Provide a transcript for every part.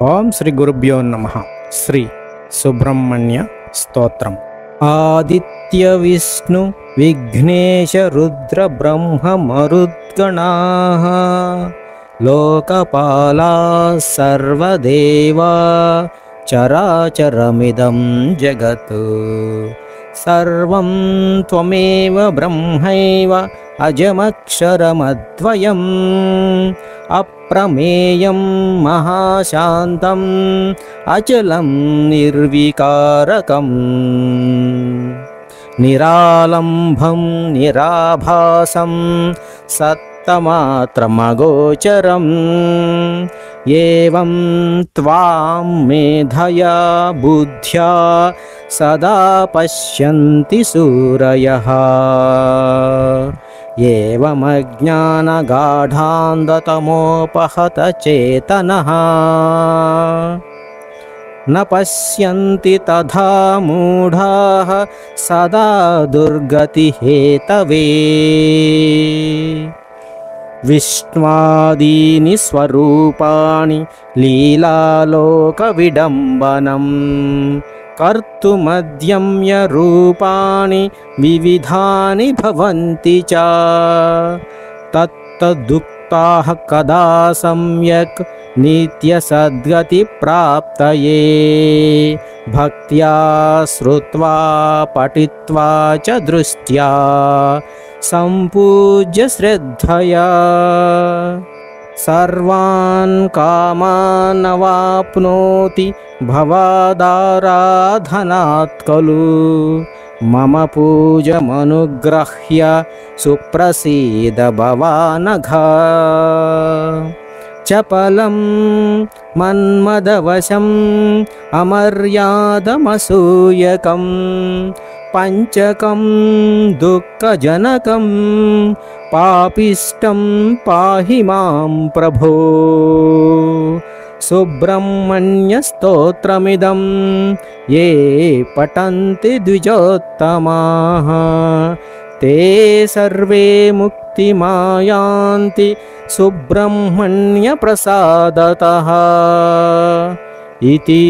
ఓం శ్రీ గురుభ్యో నమః. శ్రీ సుబ్రహ్మణ్య స్తోత్రం. ఆదిత్య విష్ణు విఘ్నేశ రుద్ర బ్రహ్మ మరుద్గణాః లోకపాలా సర్వదేవా చరాచరమిదం జగత్ సర్వం త్వమేవ బ్రహ్మైవ అజమక్షరమద్వయం అప్రమేయం మహాశాంతం అచలం నిర్వికారకం నిరాలంభం నిరాభాసం సత్తమాత్రమగోచరం ఏవం త్వాం మేధయా బుద్ధ్యా సదా పశ్యంతి సూరయః ఏవమజ్ఞానగాఢాంధతమోపహత చేతనః న పశ్యంతి తథా మూఢాః సదా దుర్గతి హేతవే విష్ణ్వాదీని స్వరూపాణి లీలాలోక విడంబనం కర్తుమద్యమ్య రూపాణి వివిధాని భవంతి చ తత్తదుక్తాః కదా సమ్యక్ నిత్య సద్గతి ప్రాప్తయే భక్త్యా శ్రుత్వా పఠిత్వా చ దృష్ట్యా సంపూజ్య శ్రద్ధయా సర్వాన్ కామానవాప్నోతి భవాదారాధనాత్ ఖలు మమ పూజమనుగ్రహ్య సుప్రసీద భవానఘ చపలం మన్మదవశం అమర్యాదమసూయకం పంచకం దుఃఖజనకం పాపిష్టం పాహి మాం ప్రభో సుబ్రహ్మణ్య స్తోత్రమిదం ఏ పఠంతి ద్విజోత్తమాః తే సర్వే ముక్తిమాయాంతి సుబ్రహ్మణ్య ప్రసాదతః ఇతి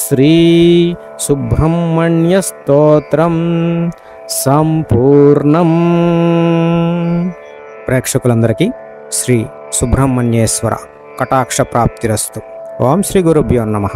శ్రీ సుబ్రహ్మణ్య స్తోత్రం సంపూర్ణం. ప్రేక్షకులందరికీ శ్రీ సుబ్రహ్మణ్యేశ్వర కటాక్ష ప్రాప్తిరస్తు. ఓం శ్రీ గురుభ్యో నమః.